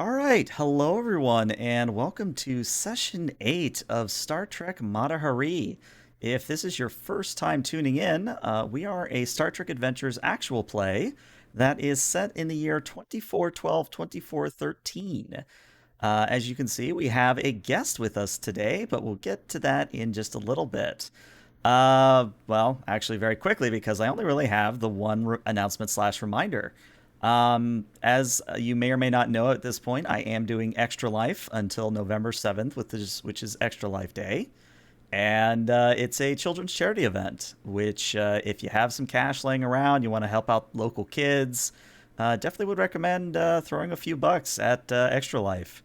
All right, hello everyone, and welcome to session 8 of Star Trek Mata Hari. If this is your first time tuning in, we are a Star Trek Adventures actual play that is set in the year 2412 2413. As you can see, we have a guest with us today, but we'll get to that in just a little bit. Well, actually, very quickly because I only really have the one announcement slash reminder. As you may or may not know at this point, I am doing Extra Life until November 7th, which is Extra Life Day. And it's a children's charity event, which, if you have some cash laying around, you want to help out local kids, definitely would recommend throwing a few bucks at Extra Life.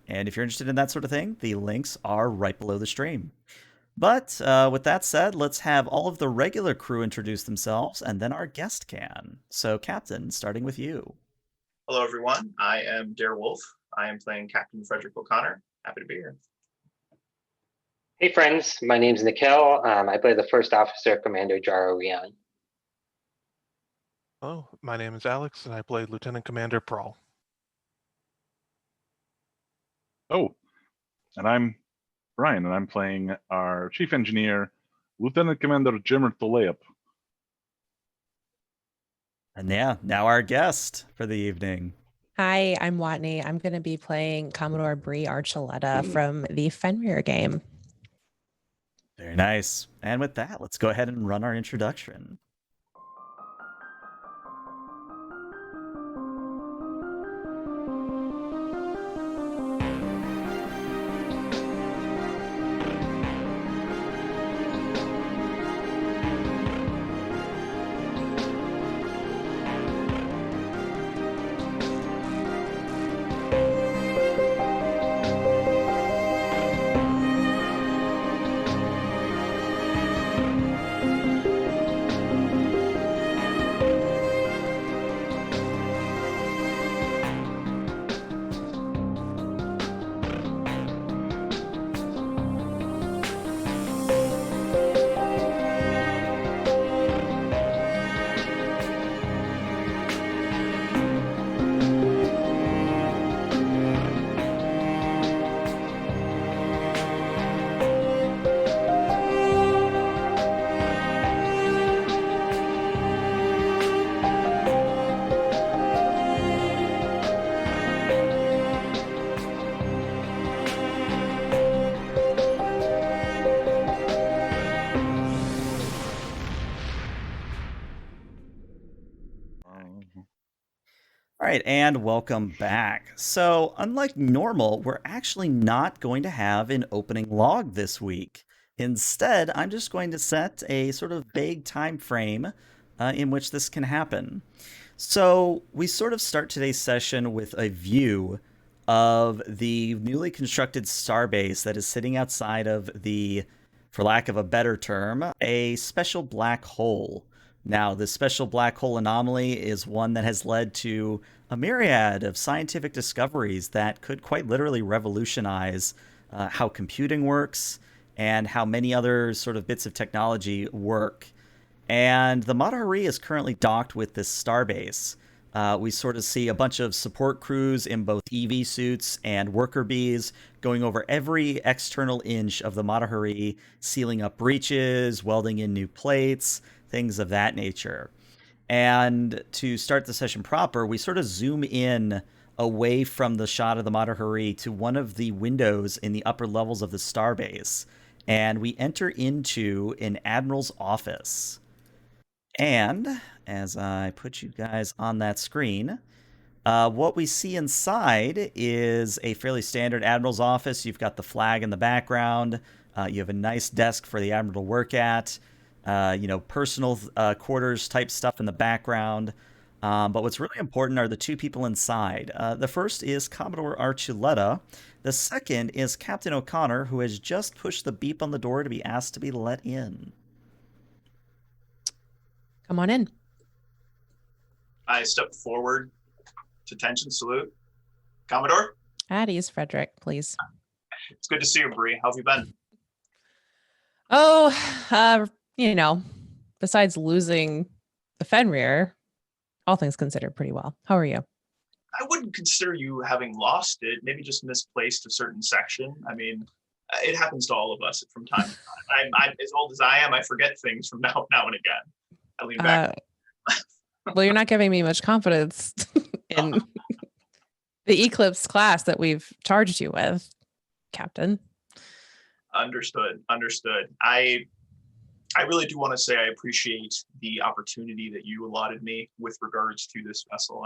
And if you're interested in that sort of thing, the links are right below the stream. But with that said, let's have all of the regular crew introduce themselves, and then our guest can. So, Captain, starting with you. Hello, everyone. I am Dare Wolf. I am playing Captain Frederick O'Connor. Happy to be here. Hey, friends. My name's Nikhil. I play the First Officer, Commander Jaro Rian. Hello, my name is Alex, and I play Lieutenant Commander Prawl. Oh, and I'm Brian, and I'm playing our Chief Engineer, Lieutenant Commander Jimmer Toleap. And yeah, now our guest for the evening. Hi, I'm Watney. I'm going to be playing Commodore Bree Archuleta from the Fenrir game. Very nice. And with that, let's go ahead and run our introduction. All right, and welcome back. So, unlike normal, we're actually not going to have an opening log this week. Instead, I'm just going to set a sort of vague time frame in which this can happen. So, we sort of start today's session with a view of the newly constructed starbase that is sitting outside of the, for lack of a better term, a special black hole. Now, this special black hole anomaly is one that has led to a myriad of scientific discoveries that could quite literally revolutionize how computing works and how many other sort of bits of technology work. And the Mata Hari is currently docked with this starbase. We sort of see a bunch of support crews in both EV suits and worker bees going over every external inch of the Mata Hari, sealing up breaches, welding in new plates, things of that nature. And to start the session proper, we sort of zoom in away from the shot of the Mata Hari to one of the windows in the upper levels of the starbase. And we enter into an admiral's office. And as I put you guys on that screen, what we see inside is a fairly standard admiral's office. You've got the flag in the background. You have a nice desk for the admiral to work at. Personal quarters type stuff in the background. But what's really important are the two people inside. The first is Commodore Archuleta. The second is Captain O'Connor, who has just pushed the beep on the door to be asked to be let in. Come on in. I step forward to attention salute. Commodore, At ease, Frederick, please. it's good to see you, Bree. How have you been? Oh, besides losing the Fenrir, all things considered, pretty well. How are you? I wouldn't consider you having lost it, maybe just misplaced a certain section. I mean, it happens to all of us from time to time. I'm as old as I am, I forget things from now and again. I lean back. Well, you're not giving me much confidence in the Eclipse class that we've charged you with, Captain. Understood. I really do want to say I appreciate the opportunity that you allotted me with regards to this vessel.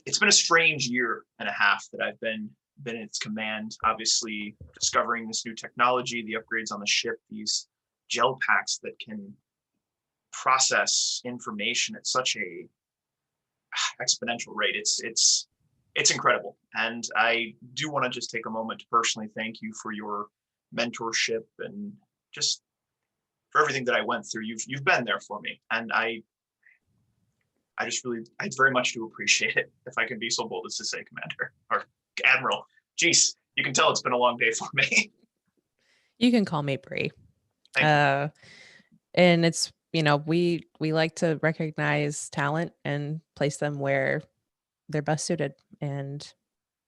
It's been a strange year and a half that I've been in its command. Obviously, discovering this new technology, the upgrades on the ship, these gel packs that can process information at such a exponential rate. It's incredible, and I do want to just take a moment to personally thank you for your mentorship and just for everything that I went through. You've been there for me, and I very much do appreciate it. If I can be so bold as to say, Commander or Admiral. Jeez, you can tell it's been a long day for me. You can call me Bree. Thank you. And it's, we like to recognize talent and place them where they're best suited. And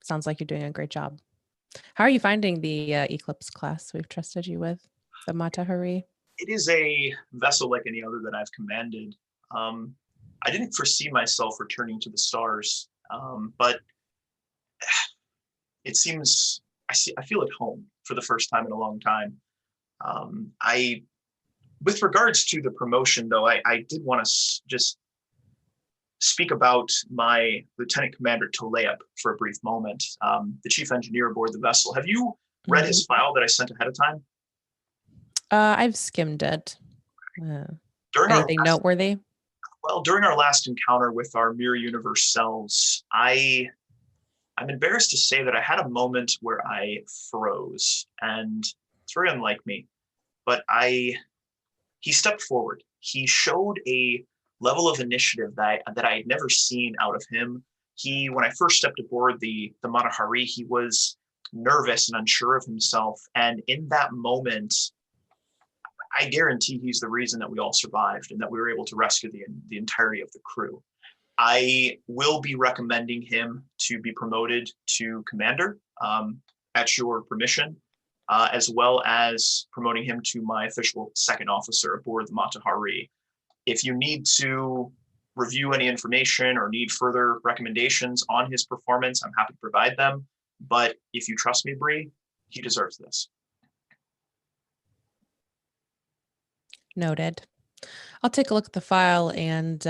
sounds like you're doing a great job. How are you finding the Eclipse class we've trusted you with, the Mata Hari? It is a vessel like any other that I've commanded. I didn't foresee myself returning to the stars, but it seems I feel at home for the first time in a long time. With regards to the promotion, though, I did want to just speak about my Lieutenant Commander Toleab for a brief moment, the chief engineer aboard the vessel. Have you read his file that I sent ahead of time? I've skimmed it. Anything noteworthy? Well, during our last encounter with our mirror universe selves, I'm embarrassed to say that I had a moment where I froze, and it's very unlike me, but he stepped forward. He showed a level of initiative that I had never seen out of him. When I first stepped aboard the Mata Hari, he was nervous and unsure of himself, and in that moment, I guarantee he's the reason that we all survived and that we were able to rescue the entirety of the crew. I will be recommending him to be promoted to commander at your permission, as well as promoting him to my official second officer aboard the Mata Hari. If you need to review any information or need further recommendations on his performance, I'm happy to provide them. But if you trust me, Bree, he deserves this. Noted. I'll take a look at the file and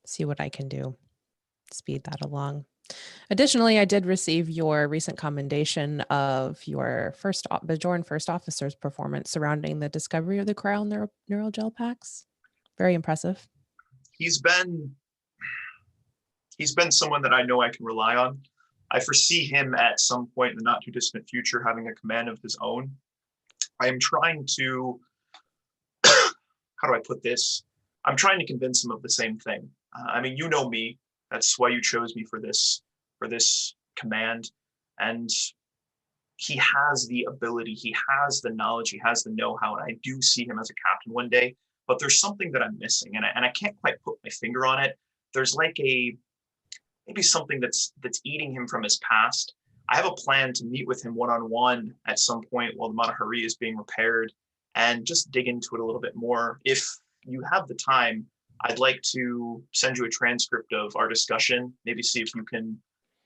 see what I can do to speed that along. Additionally, I did receive your recent commendation of your Bajoran first officer's performance surrounding the discovery of the cryo neural gel packs. Very impressive. He's been someone that I know I can rely on. I foresee him at some point in the not too distant future having a command of his own. I am trying to, how do I put this? I'm trying to convince him of the same thing. I mean, you know me. That's why you chose me for this command. And he has the ability, he has the knowledge, he has the know-how, and I do see him as a captain one day. But there's something that I'm missing, and I can't quite put my finger on it. There's like maybe something that's eating him from his past. I have a plan to meet with him one-on-one at some point while the Mata Hari is being repaired and just dig into it a little bit more. If you have the time, I'd like to send you a transcript of our discussion, maybe see if you can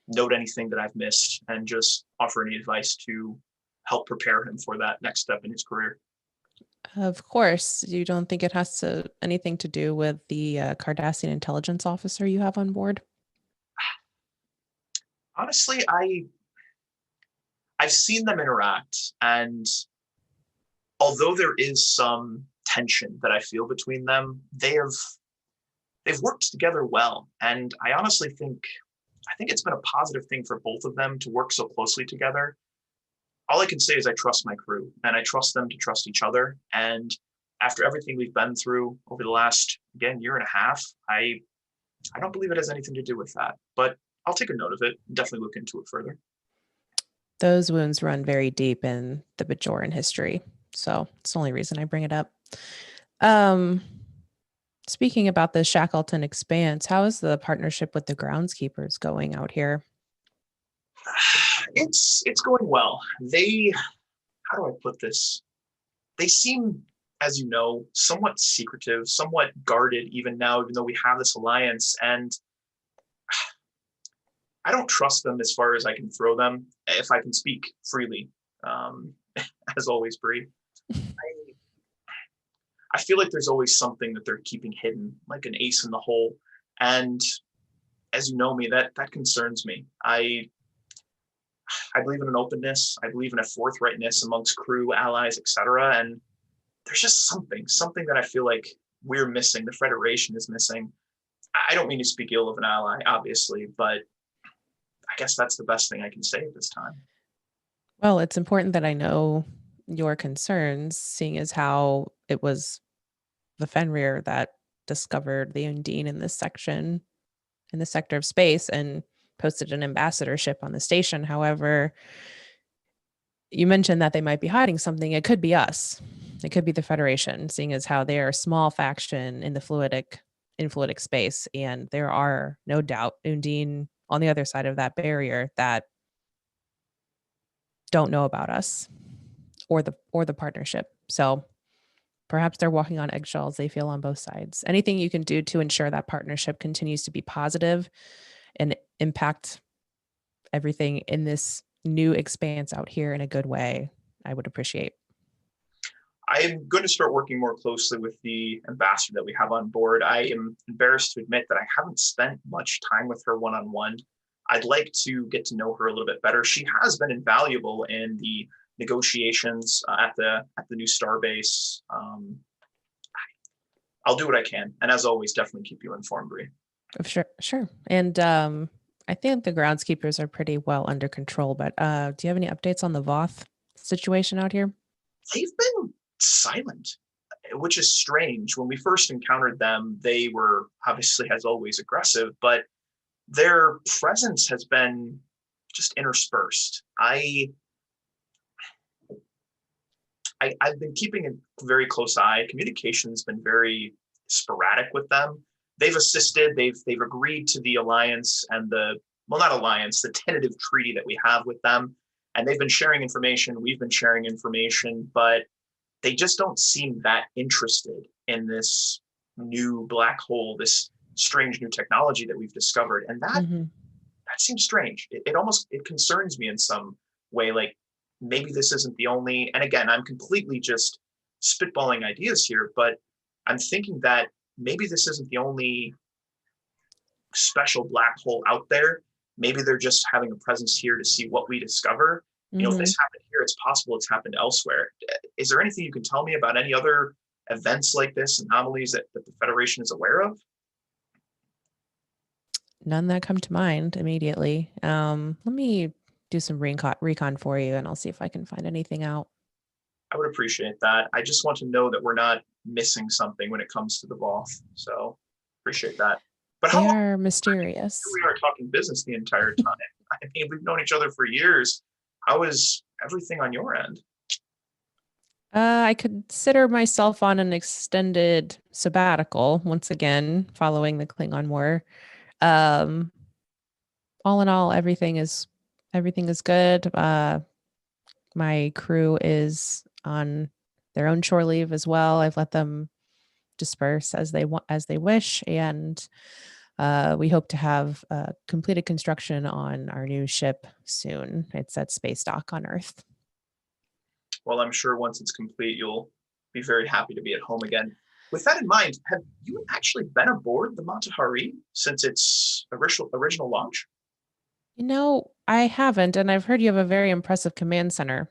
note anything that I've missed and just offer any advice to help prepare him for that next step in his career. Of course. You don't think it has anything to do with the Cardassian intelligence officer you have on board? Honestly, I've seen them interact, and although there is some tension that I feel between them, they've worked together well. And I honestly think it's been a positive thing for both of them to work so closely together. All I can say is I trust my crew, and I trust them to trust each other. And after everything we've been through over the last, again, year and a half, I don't believe it has anything to do with that. But I'll take a note of it, definitely look into it further. Those wounds run very deep in the Bajoran history. So it's the only reason I bring it up. Speaking about the Shackleton Expanse, how is the partnership with the groundskeepers going out here? It's going well. How do I put this? They seem, as you know, somewhat secretive, somewhat guarded even now, even though we have this alliance. And I don't trust them as far as I can throw them, if I can speak freely. Um, as always, Bree. I feel like there's always something that they're keeping hidden, like an ace in the hole. And as you know me, that concerns me. I believe in an openness. I believe in a forthrightness amongst crew, allies, etc. And there's just something that I feel like we're missing. The Federation is missing. I don't mean to speak ill of an ally, obviously, but I guess that's the best thing I can say at this time. Well, it's important that I know your concerns, seeing as how it was the Fenrir that discovered the Undine in this section, in the sector of space, and posted an ambassadorship on the station. However, you mentioned that they might be hiding something. It could be us. It could be the Federation, seeing as how they are a small faction in fluidic space, and there are no doubt Undine on the other side of that barrier that don't know about us or the partnership. So perhaps they're walking on eggshells, they feel, on both sides. Anything you can do to ensure that partnership continues to be positive and impact everything in this new expanse out here in a good way, I would appreciate. I'm going to start working more closely with the ambassador that we have on board. I am embarrassed to admit that I haven't spent much time with her one-on-one. I'd like to get to know her a little bit better. She has been invaluable in the negotiations at the new starbase. I'll do what I can, and as always, definitely keep you informed, Bree. Sure. And I think the groundskeepers are pretty well under control, but do you have any updates on the Voth situation out here? They've been silent, which is strange. When we first encountered them, they were obviously, as always, aggressive, but their presence has been just interspersed. I've been keeping a very close eye. Communication's been very sporadic with them. They've assisted. They've agreed to the alliance and not alliance, the tentative treaty that we have with them. And they've been sharing information. We've been sharing information, but they just don't seem that interested in this new black hole, this strange new technology that we've discovered. And that seems strange. It concerns me in some way. Like, maybe this isn't the only, and again, I'm completely just spitballing ideas here, but I'm thinking that maybe this isn't the only special black hole out there. Maybe they're just having a presence here to see what we discover. If this happened here, it's possible it's happened elsewhere. Is there anything you can tell me about any other events like this, anomalies that the Federation is aware of? None that come to mind immediately. Let me do some recon for you, and I'll see if I can find anything out. I would appreciate that. I just want to know that we're not missing something when it comes to the Voth. So appreciate that. But they are mysterious. We are talking business the entire time. I mean, we've known each other for years. How is everything on your end? I consider myself on an extended sabbatical once again, following the Klingon War. All in all, everything is good. My crew is on their own shore leave as well. I've let them disperse as they wish, and we hope to have completed construction on our new ship soon. It's at space dock on Earth. Well, I'm sure once it's complete, you'll be very happy to be at home again. With that in mind, have you actually been aboard the Mata Hari since its original launch? I haven't, and I've heard you have a very impressive command center.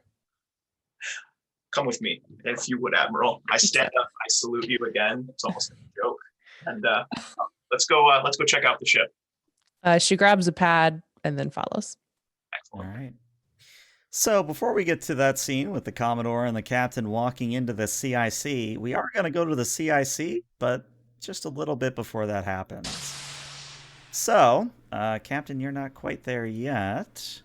Come with me, if you would, Admiral. I stand up, I salute you again. It's almost like a joke. And let's go check out the ship. She grabs a pad and then follows. Excellent. All right. So before we get to that scene with the Commodore and the Captain walking into the CIC, we are going to go to the CIC, but just a little bit before that happens. So, Captain, you're not quite there yet,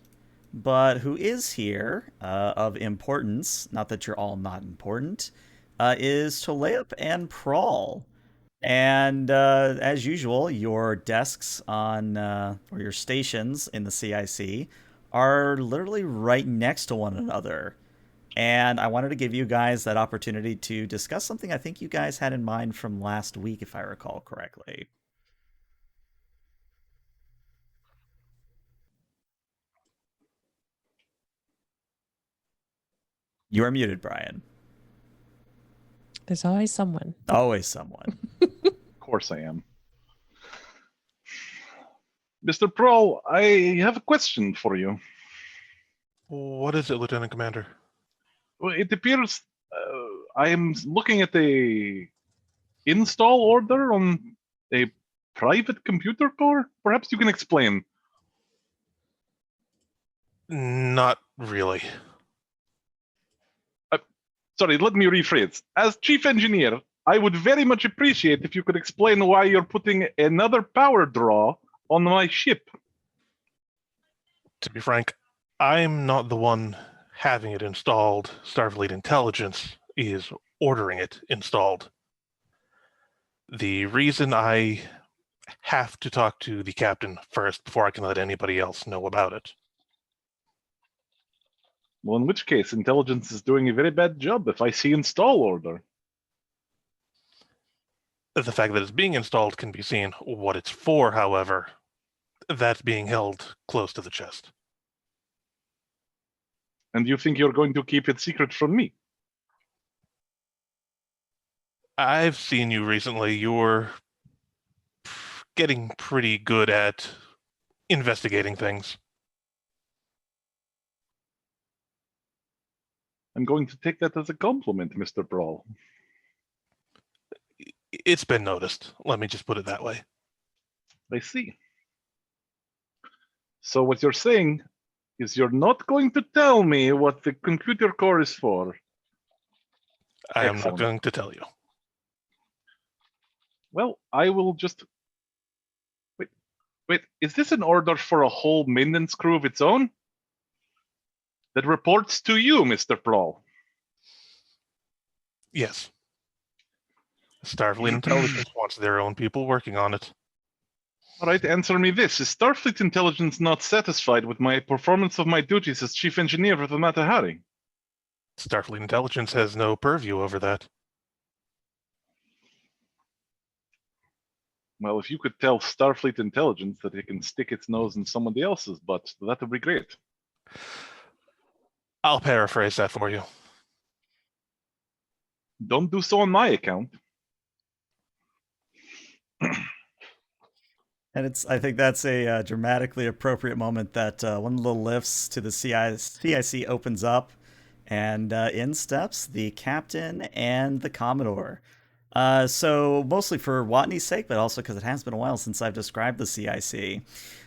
but who is here of importance, not that you're all not important, is Toleip and Prawl. And as usual, your desks on or your stations in the CIC are literally right next to one another. And I wanted to give you guys that opportunity to discuss something I think you guys had in mind from last week, if I recall correctly. You are muted, Brian. There's always someone. Always someone. Of course I am. Mr. Prohl, I have a question for you. What is it, Lieutenant Commander? Well, it appears I am looking at a install order on a private computer core. Perhaps you can explain. Not really. Sorry, let me rephrase. As chief engineer, I would very much appreciate if you could explain why you're putting another power draw on my ship. To be frank, I'm not the one having it installed. Starfleet Intelligence is ordering it installed. The reason I have to talk to the captain first before I can let anybody else know about it. Well, in which case, intelligence is doing a very bad job if I see install order. The fact that it's being installed can be seen. What it's for, however, that's being held close to the chest. And you think you're going to keep it secret from me? I've seen you recently. You're getting pretty good at investigating things. I'm going to take that as a compliment, Mr. Brawl. It's been noticed. Let me just put it that way. I see. So what you're saying is you're not going to tell me what the computer core is for. I am Excellent. not going to tell you. Well, I will just... Wait, is this an order for a whole maintenance crew of its own? That reports to you, Mr. Brawl. Yes. Starfleet Intelligence wants their own people working on it. All right, answer me this. Is Starfleet Intelligence not satisfied with my performance of my duties as chief engineer for the Mata Hari? Starfleet Intelligence has no purview over that. Well, if you could tell Starfleet Intelligence that it can stick its nose in somebody else's butt, that would be great. I'll paraphrase that for you. Don't do so on my account. And I think that's a dramatically appropriate moment that one of the lifts to the CIC opens up, and in steps the captain and the Commodore. So mostly for Watney's sake, but also because it has been a while since I've described the CIC.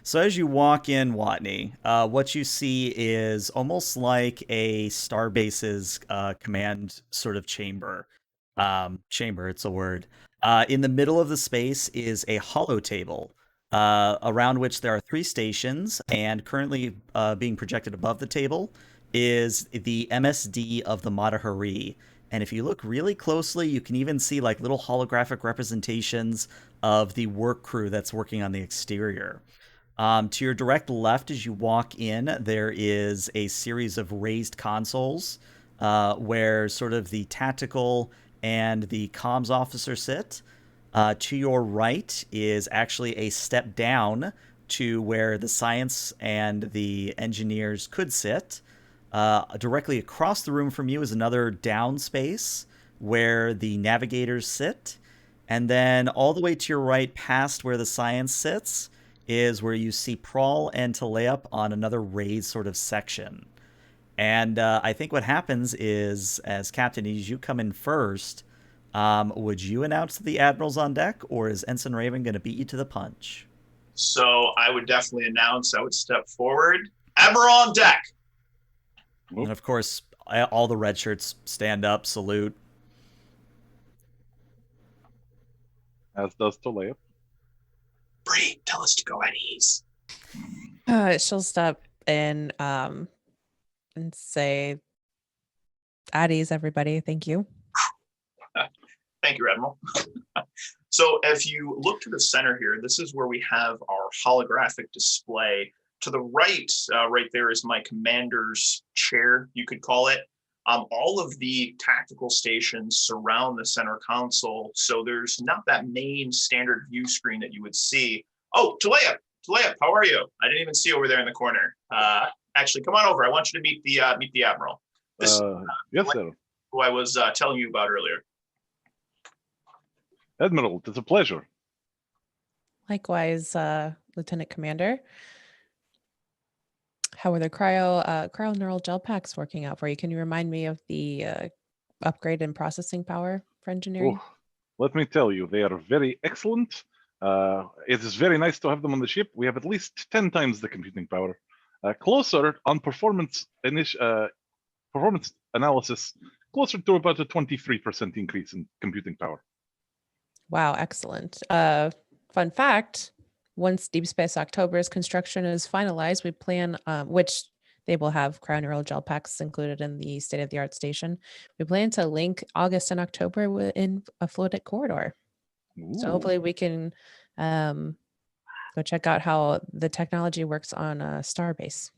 So as you walk in, Watney, what you see is almost like a Starbase's command sort of chamber. Chamber, it's a word. In the middle of the space is a hollow table, around which there are 3 stations, and currently being projected above the table is the MSD of the Mata Hari. And if you look really closely, you can even see like little holographic representations of the work crew that's working on the exterior. To your direct left as you walk in, there is a series of raised consoles where sort of the tactical and the comms officer sit. To your right is actually a step down to where the science and the engineers could sit. Directly across the room from you is another down space where the navigators sit. And then all the way to your right, past where the science sits, is where you see Prawl and Talayup on another raised sort of section. And I think what happens is, as Captain, as you come in first, would you announce the Admiral's on deck, or is Ensign Raven going to beat you to the punch? So I would definitely announce, I would step forward. Admiral on deck. And of course, all the red shirts stand up, salute. As does Toledo. Bree, tell us to go at ease. She'll step in and say, "At ease, everybody. Thank you." Thank you, Admiral. So if you look to the center here, this is where we have our holographic display. To the right, right there is my commander's chair, you could call it. All of the tactical stations surround the center console, so there's not that main standard view screen that you would see. Oh, Talea, how are you? I didn't even see over there in the corner. Actually, come on over. I want you to meet the Admiral. This Yes, sir. who I was telling you about earlier. Admiral, it's a pleasure. Likewise, Lieutenant Commander. How are the cryo-neural gel packs working out for you? Can you remind me of the upgrade in processing power for engineering? Oh, let me tell you, they are very excellent. It is very nice to have them on the ship. We have at least 10 times the computing power. Closer on performance analysis, closer to about a 23% increase in computing power. Wow, excellent. Fun fact, once Deep Space October's construction is finalized, we plan, which they will have cryo-neural gel packs included in the state-of-the-art station. We plan to link August and October in a fluidic corridor. So Ooh, hopefully we can go check out how the technology works on Starbase.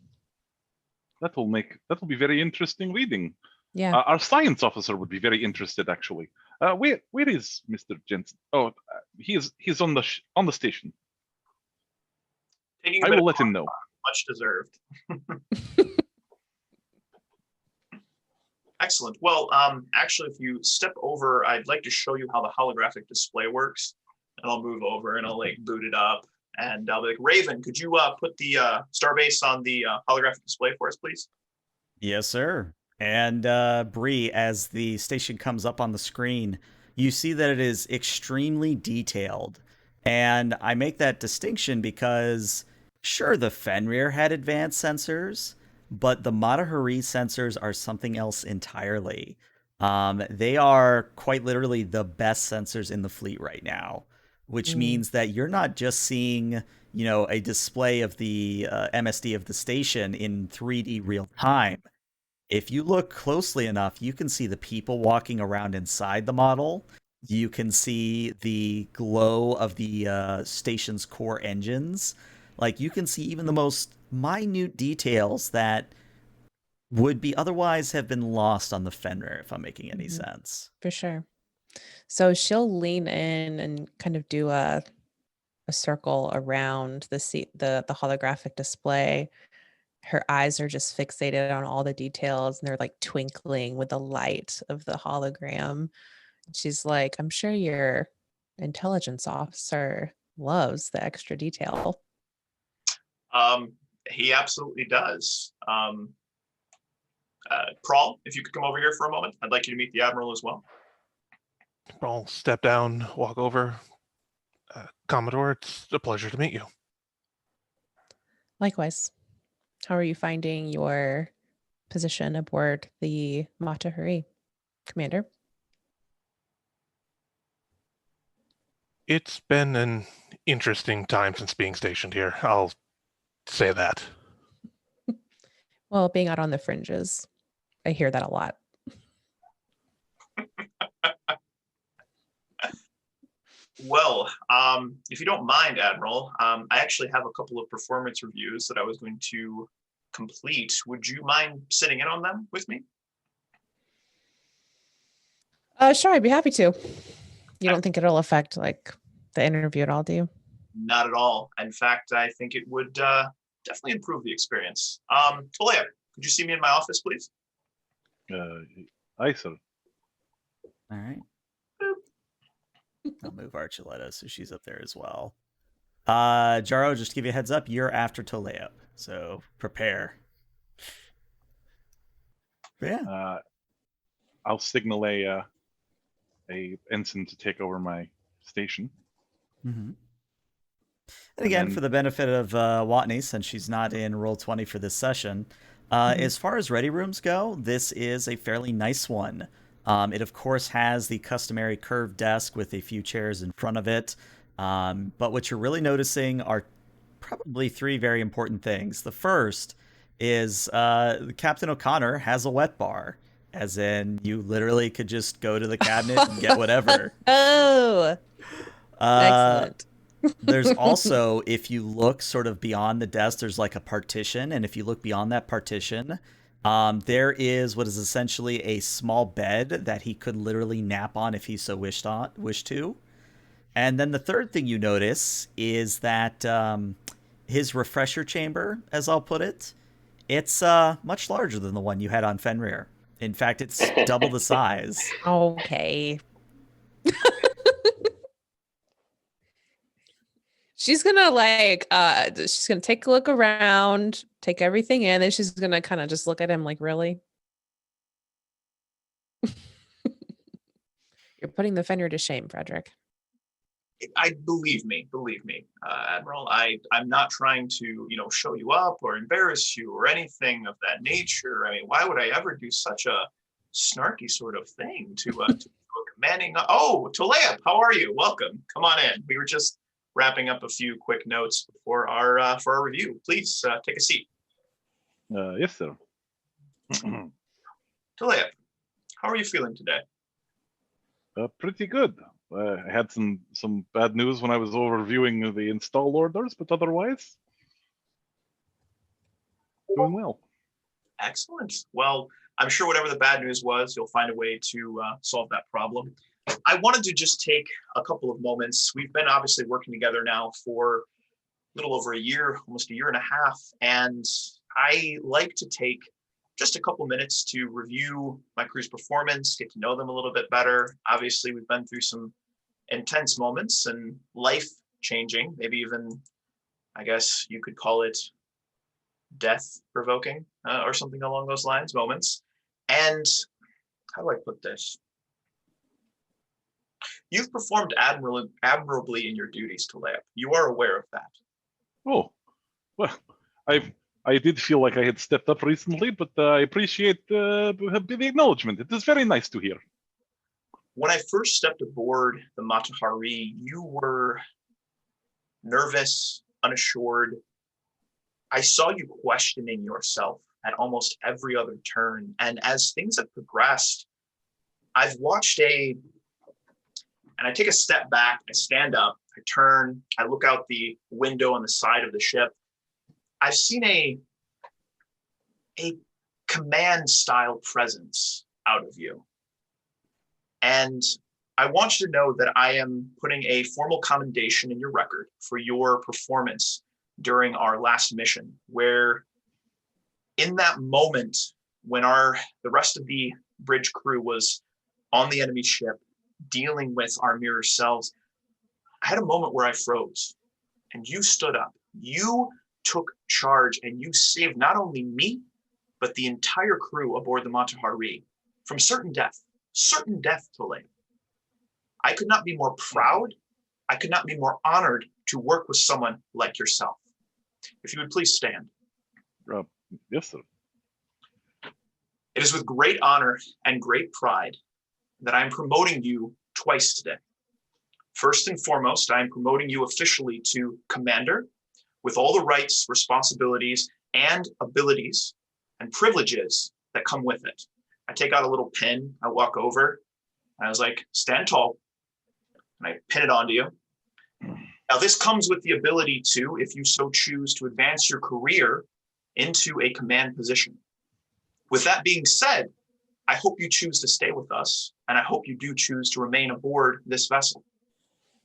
that will be very interesting reading. Yeah. Our science officer would be very interested, actually. Where is Mr. Jensen? Oh, he's on the station. Taking I will let him know. Much deserved. Excellent. Well, actually, if you step over, I'd like to show you how the holographic display works. And I'll move over and I'll like boot it up. And I'll be like, Raven, could you put the Starbase on the holographic display for us, please? Yes, sir. And Bree, as the station comes up on the screen, you see that it is extremely detailed. And I make that distinction because, sure, the Fenrir had advanced sensors, but the Matahari sensors are something else entirely. They are quite literally the best sensors in the fleet right now, which means that you're not just seeing, a display of the MSD of the station in 3D real time. If you look closely enough, you can see the people walking around inside the model. You can see the glow of the station's core engines. Like, you can see even the most minute details that would be otherwise have been lost on the Fenrir, if I'm making any sense. For sure. So she'll lean in and kind of do a circle around the holographic display. Her eyes are just fixated on all the details and they're like twinkling with the light of the hologram. She's like, I'm sure your intelligence officer loves the extra detail. He absolutely does. Prawl, if you could come over here for a moment, I'd like you to meet the Admiral as well. I'll step down, walk over. Commodore, it's a pleasure to meet you. Likewise. How are you finding your position aboard the Matahari, Commander? It's been an interesting time since being stationed here. I'll say that. Well, being out on the fringes, I hear that a lot. Well, if you don't mind, Admiral, I actually have a couple of performance reviews that I was going to complete. Would you mind sitting in on them with me? Sure, I'd be happy to. You don't think it'll affect like the interview at all, do you? Not at all. In fact, I think it would definitely improve the experience. Talea, could you see me in my office, please? Aye, sir. All right. I'll move Archuleta so she's up there as well. Jaro, just to give you a heads up, you're after Talea, so prepare. But yeah. I'll signal a ensign to take over my station. Mm-hmm. And again, for the benefit of Watney, since she's not in Roll20 for this session, as far as ready rooms go, this is a fairly nice one. It, of course, has the customary curved desk with a few chairs in front of it. But what you're really noticing are probably three very important things. The first is Captain O'Connor has a wet bar, as in you literally could just go to the cabinet and get whatever. Oh! Uh, Excellent. there's also, if you look sort of beyond the desk, there's like a partition, and if you look beyond that partition, there is what is essentially a small bed that he could literally nap on if he so wished to. And then the third thing you notice is that his refresher chamber, as I'll put it, it's much larger than the one you had on Fenrir. In fact, it's double the size. Okay. She's gonna she's gonna take a look around, take everything in, and she's gonna kind of just look at him like, really? You're putting the Fenrir to shame, Frederick. Believe me, Admiral. I'm not trying to, show you up or embarrass you or anything of that nature. I mean, why would I ever do such a snarky sort of thing to a commanding? Oh, Taleb, how are you? Welcome. Come on in. We were just wrapping up a few quick notes for our review. Please take a seat. Yes, sir. Taleb, how are you feeling today? Pretty good. I had some bad news when I was overviewing the install orders, but otherwise, doing well. Excellent. Well, I'm sure whatever the bad news was, you'll find a way to solve that problem. I wanted to just take a couple of moments. We've been obviously working together now for a little over a year, almost a year and a half, and I like to take just a couple minutes to review my crew's performance, get to know them a little bit better. Obviously, we've been through some intense moments and life changing, maybe even, I guess you could call it death provoking or something along those lines, moments. And how do I put this? You've performed admirably in your duties, Taleb. You are aware of that. Oh, well, I did feel like I had stepped up recently, but I appreciate the acknowledgement. It is very nice to hear. When I first stepped aboard the Matahari, you were nervous, unassured. I saw you questioning yourself at almost every other turn. And as things have progressed, I've watched and I take a step back, I stand up, I turn, I look out the window on the side of the ship. I've seen a command style presence out of you. And I want you to know that I am putting a formal commendation in your record for your performance during our last mission, where in that moment when the rest of the bridge crew was on the enemy ship dealing with our mirror selves, I had a moment where I froze and you stood up. You took charge and you saved not only me, but the entire crew aboard the Matahari from certain death to late. I could not be more proud. I could not be more honored to work with someone like yourself. If you would please stand. Yes, sir. It is with great honor and great pride that I am promoting you twice today. First and foremost, I am promoting you officially to commander with all the rights, responsibilities, and abilities and privileges that come with it. I take out a little pin, I walk over, and I was like, stand tall, and I pin it onto you. Now, this comes with the ability to, if you so choose, to advance your career into a command position. With that being said, I hope you choose to stay with us, and I hope you do choose to remain aboard this vessel.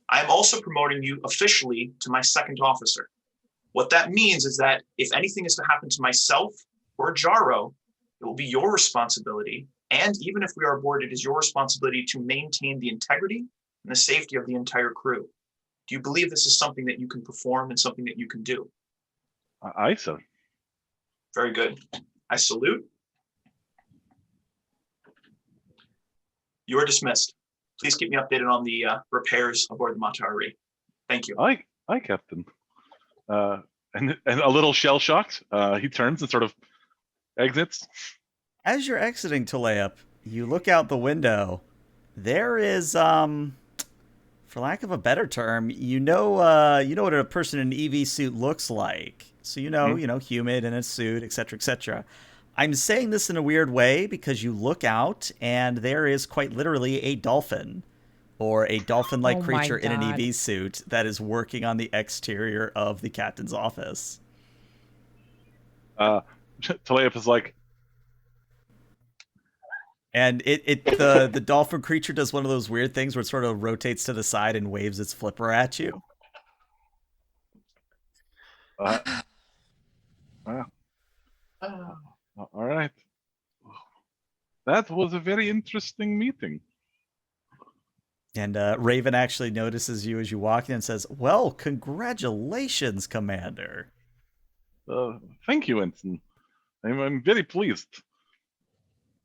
I am also promoting you officially to my second officer. What that means is that if anything is to happen to myself or Jaro, it will be your responsibility. And even if we are aboard, it is your responsibility to maintain the integrity and the safety of the entire crew. Do you believe this is something that you can perform and something that you can do? Aye, sir. Very good. I salute. You are dismissed. Please keep me updated on the repairs aboard the Matahari. Thank you. Aye, Captain. And a little shell-shocked, he turns and sort of exits. As you're exiting Taleb, you look out the window. There is, for lack of a better term, you know what a person in an EV suit looks like. So humid in a suit, etc., etc. I'm saying this in a weird way because you look out and there is quite literally a dolphin or a dolphin-like Oh my creature in an God. EV suit that is working on the exterior of the captain's office. Teleif is like, And the dolphin creature does one of those weird things where it sort of rotates to the side and waves its flipper at you. uh, all right. That was a very interesting meeting. And Raven actually notices you as you walk in and says, "Well, congratulations, Commander." Thank you, Ensign. I'm very pleased.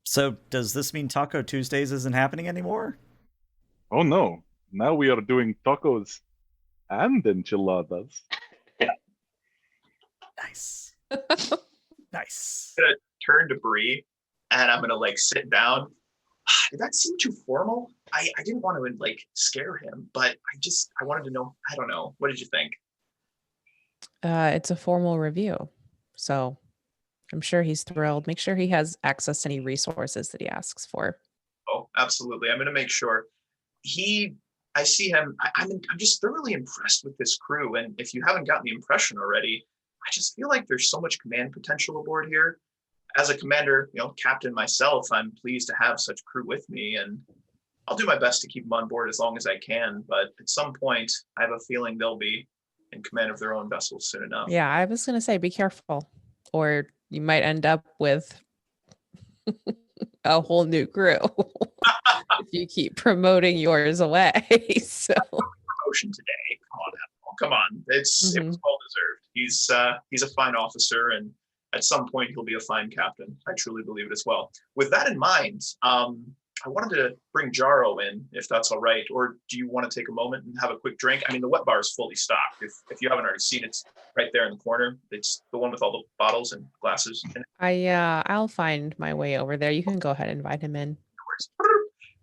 So, does this mean Taco Tuesdays isn't happening anymore? Oh no, now we are doing tacos and enchiladas. Nice. Nice. I'm gonna turn to Bree, and I'm gonna like sit down. Did that seem too formal? I didn't want to like scare him, but I wanted to know. I don't know. What did you think? It's a formal review, so I'm sure he's thrilled. Make sure he has access to any resources that he asks for. Oh, absolutely. I'm gonna make sure. I see him. I'm just thoroughly impressed with this crew, and if you haven't gotten the impression already, I just feel like there's so much command potential aboard here. As a commander, captain myself, I'm pleased to have such crew with me, and I'll do my best to keep them on board as long as I can. But at some point, I have a feeling they'll be in command of their own vessels soon enough. Yeah, I was gonna say be careful, or you might end up with a whole new crew if you keep promoting yours away. So Promotion today. Come on, Admiral. Come on. It was well deserved. He's a fine officer, and at some point he'll be a fine captain. I truly believe it as well. With that in mind, I wanted to bring Jaro in, if that's all right. Or do you want to take a moment and have a quick drink? I mean, the wet bar is fully stocked. If you haven't already seen it, it's right there in the corner. It's the one with all the bottles and glasses in it. I'll find my way over there. You can go ahead and invite him in.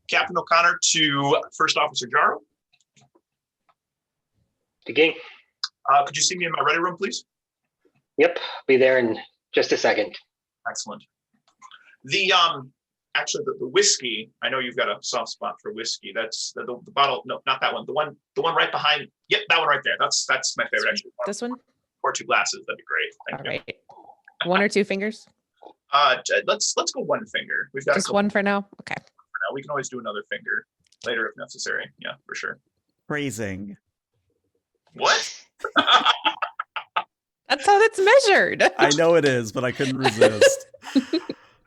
Captain O'Connor to First Officer Jaro. Begin. Could you see me in my ready room, please? Yep, be there in just a second. Excellent. The actually the whiskey. I know you've got a soft spot for whiskey. That's the bottle. No, not that one. The one right behind. Yep, that one right there. That's my favorite. Actually, This one? or two glasses. That'd be great. Thank All you. right. One or two fingers? Let's go one finger. We've got Just one for now? Okay. for now. We can always do another finger later if necessary. Yeah, for sure. Phrasing. What? That's how that's measured. I know it is, but I couldn't resist.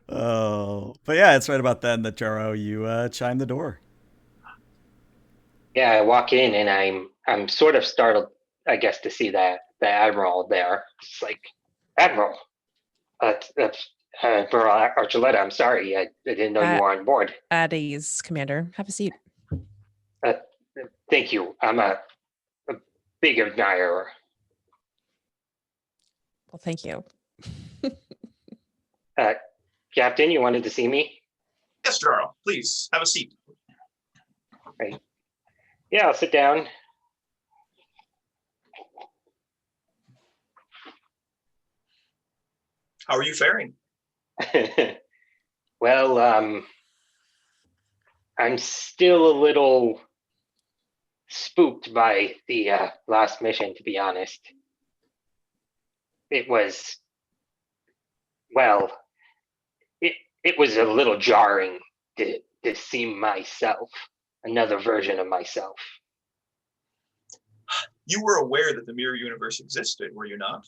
Oh, but yeah, it's right about then that Jaro, you chime the door. Yeah, I walk in and I'm sort of startled, I guess, to see the Admiral there. It's like, Admiral, Admiral Archuleta, I'm sorry, I didn't know you were on board. At ease, Commander. Have a seat. Thank you. I'm a big admirer. Well, thank you. Captain, you wanted to see me? Yes, Jaro. Please have a seat. Right. Yeah, I'll sit down. How are you faring? Well, I'm still a little spooked by the last mission, to be honest. It was, well, it was a little jarring to see myself, another version of myself. You were aware that the mirror universe existed, were you not?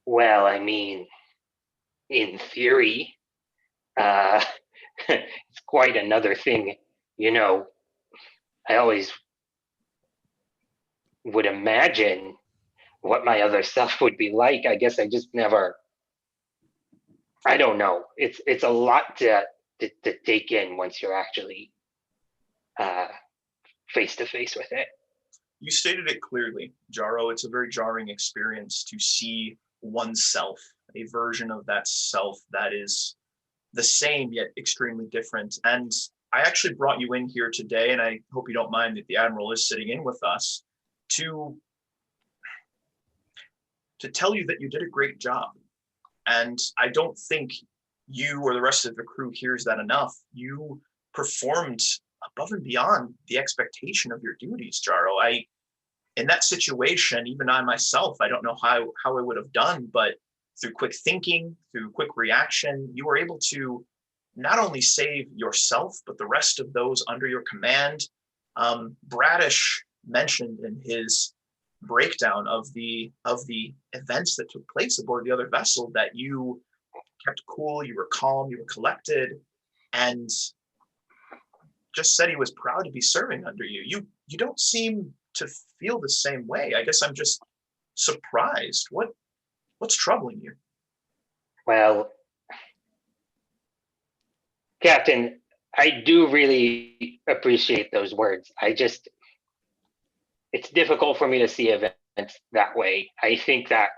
Well, I mean, in theory, it's quite another thing. I always would imagine what my other self would be like. I guess I just never, I don't know. It's a lot to take in once you're actually face to face with it. You stated it clearly, Jaro. It's a very jarring experience to see oneself, a version of that self that is the same yet extremely different. And I actually brought you in here today, and I hope you don't mind that the Admiral is sitting in with us, to tell you that you did a great job. And I don't think you or the rest of the crew hears that enough. You performed above and beyond the expectation of your duties, Jaro. In that situation, even I myself, I don't know how I would have done, but through quick thinking, through quick reaction, you were able to not only save yourself, but the rest of those under your command. Bradish mentioned in his breakdown of the events that took place aboard the other vessel that you kept cool, you were calm, you were collected, and just said he was proud to be serving under you. You don't seem to feel the same way. I guess I'm just surprised. What's troubling you? Well, Captain, I do really appreciate those words. It's difficult for me to see events that way. I think that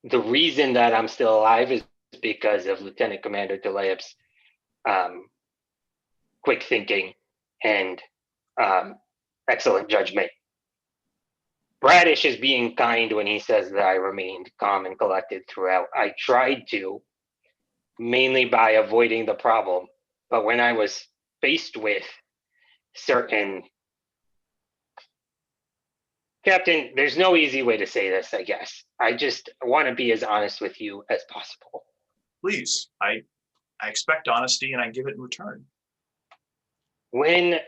the reason that I'm still alive is because of Lieutenant Commander Delayev's quick thinking and excellent judgment. Bradish is being kind when he says that I remained calm and collected throughout. I tried to, mainly by avoiding the problem. But when I was faced with certain... Captain, there's no easy way to say this, I guess. I just want to be as honest with you as possible. Please, I expect honesty and I give it in return. When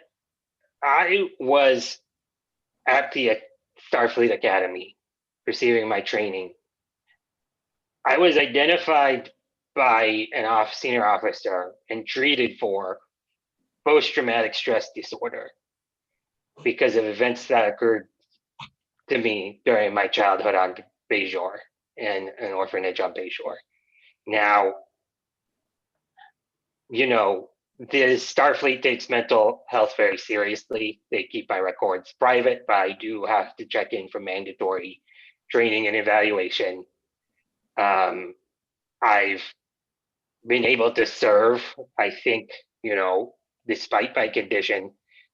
I was at the Starfleet Academy receiving my training, I was identified by an senior officer and treated for post-traumatic stress disorder because of events that occurred to me during my childhood on Bajor, and an orphanage on Bajor. Now, you know, the Starfleet takes mental health very seriously. They keep my records private, but I do have to check in for mandatory training and evaluation. I've been able to serve, I think, you know, despite my condition,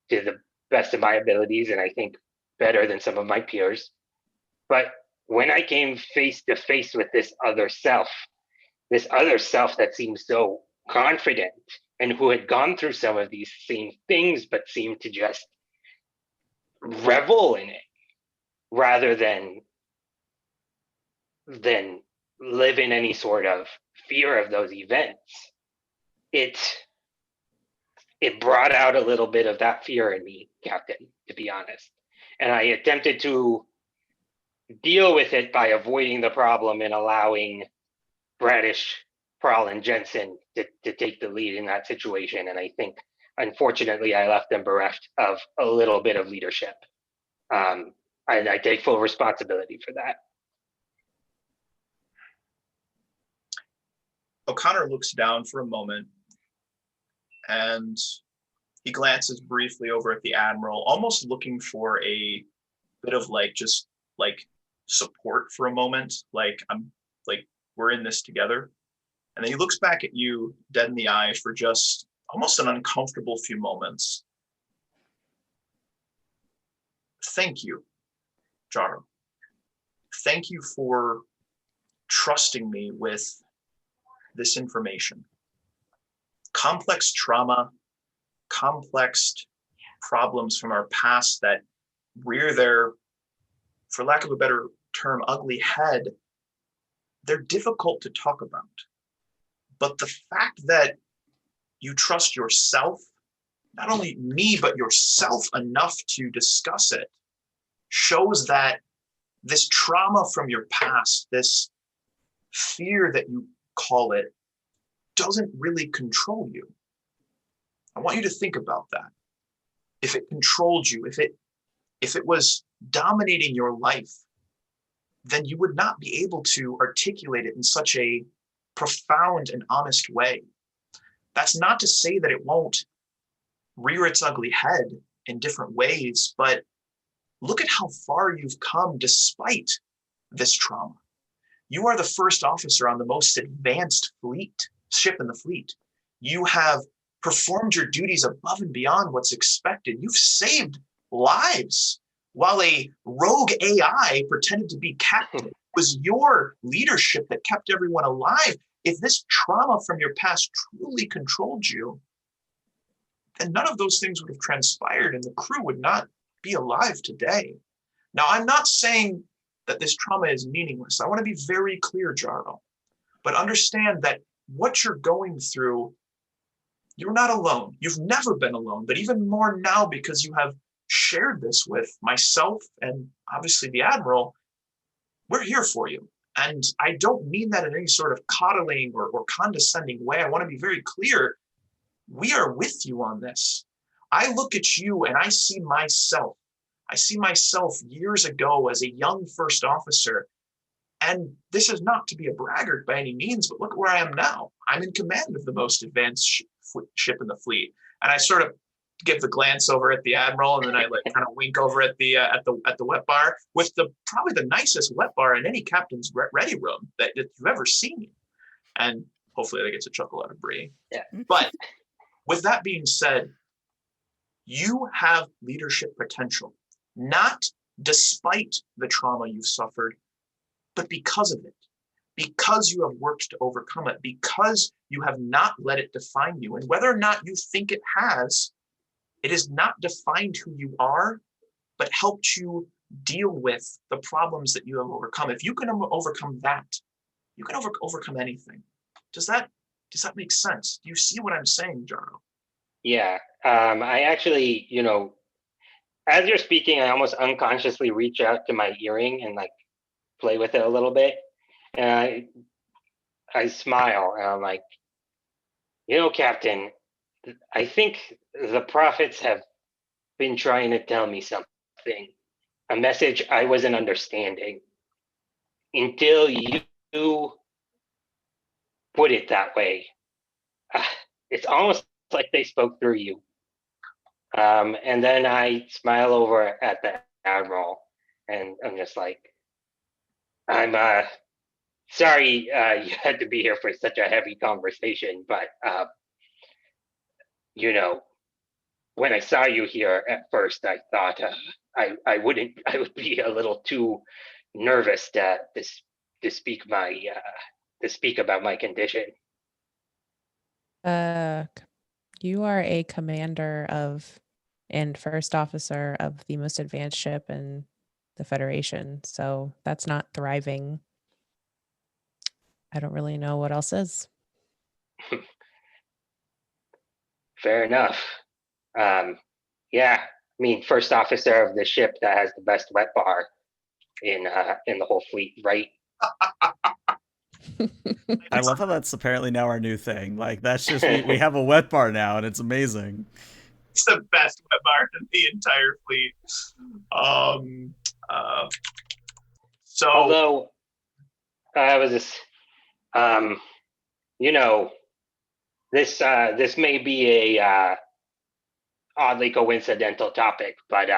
to the best of my abilities, and I think better than some of my peers. But when I came face to face with this other self that seemed so confident and who had gone through some of these same things but seemed to just revel in it rather than live in any sort of fear of those events, it brought out a little bit of that fear in me, Captain, to be honest. And I attempted to deal with it by avoiding the problem and allowing Bradish, Prahl, and Jensen to take the lead in that situation. And I think, unfortunately, I left them bereft of a little bit of leadership. And I take full responsibility for that. O'Connor looks down for a moment and he glances briefly over at the Admiral, almost looking for a bit of just support for a moment. We're in this together. And then he looks back at you dead in the eyes for just almost an uncomfortable few moments. Thank you, Jaro. Thank you for trusting me with this information. Complex trauma, complex problems from our past that rear their, for lack of a better term, ugly head, they're difficult to talk about. But the fact that you trust yourself, not only me, but yourself enough to discuss it, shows that this trauma from your past, this fear that you call it, doesn't really control you. I want you to think about that. If it controlled you, if it was dominating your life, then you would not be able to articulate it in such a profound and honest way. That's not to say that it won't rear its ugly head in different ways, but look at how far you've come despite this trauma. You are the first officer on the most advanced ship in the fleet. You have performed your duties above and beyond what's expected. You've saved lives while a rogue AI pretended to be captain. It was your leadership that kept everyone alive. If this trauma from your past truly controlled you, then none of those things would have transpired and the crew would not be alive today. Now, I'm not saying that this trauma is meaningless. I want to be very clear, Jarl, but understand that what you're going through, you're not alone. You've never been alone, but even more now because you have shared this with myself and obviously the Admiral. We're here for you. And I don't mean that in any sort of coddling or condescending way. I want to be very clear. We are with you on this. I look at you and I see myself. I see myself years ago as a young first officer. And this is not to be a braggart by any means, but look where I am now. I'm in command of the most advanced ship in the fleet. And I sort of give the glance over at the Admiral, and then I like kind of wink over at the wet bar with probably the nicest wet bar in any captain's ready room that you've ever seen. And hopefully that gets a chuckle out of Bree. Yeah. But with that being said, you have leadership potential, not despite the trauma you've suffered, but because of it, because you have worked to overcome it, because you have not let it define you. And whether or not you think it has, it has not defined who you are, but helped you deal with the problems that you have overcome. If you can overcome that, you can overcome anything. Does that make sense? Do you see what I'm saying, Jarno? Yeah. I actually, as you're speaking, I almost unconsciously reach out to my earring and like play with it a little bit. And I smile and I'm like, Captain, I think the prophets have been trying to tell me something, a message I wasn't understanding until you put it that way. It's almost like they spoke through you. And then I smile over at the Admiral and I'm just like, I'm sorry you had to be here for such a heavy conversation, but when I saw you here at first, I thought I would be a little too nervous to speak about my condition. You are a commander of and first officer of the most advanced ship in the Federation, so that's not thriving. I don't really know what else is. Fair enough. Yeah, I mean, first officer of the ship that has the best wet bar in the whole fleet, right? I love how that's apparently now our new thing. Like, that's just, we have a wet bar now, and it's amazing. It's the best wet bar in the entire fleet. So, although I was just, this may be a oddly coincidental topic, but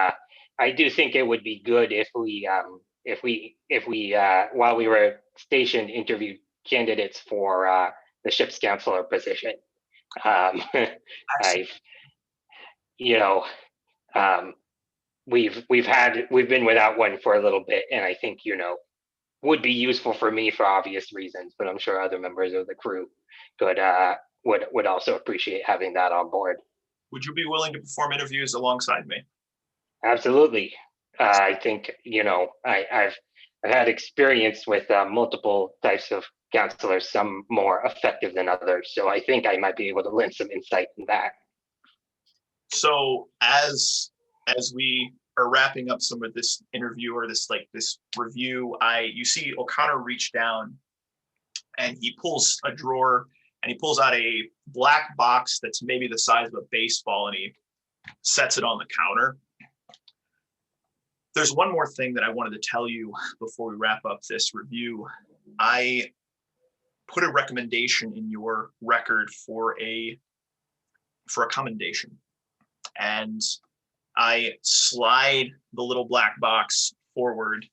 I do think it would be good if we while we were stationed interviewed candidates for the ship's counselor position. We've been without one for a little bit, and I think would be useful for me for obvious reasons, but I'm sure other members of the crew would also appreciate having that on board. Would you be willing to perform interviews alongside me? Absolutely. I think I've had experience with multiple types of counselors, some more effective than others. So I think I might be able to lend some insight in that. So as we are wrapping up some of this interview or this review, you see O'Connor reach down and he pulls a drawer and he pulls out a black box that's maybe the size of a baseball and he sets it on the counter. There's one more thing that I wanted to tell you before we wrap up this review. I put a recommendation in your record for a commendation. And I slide the little black box forward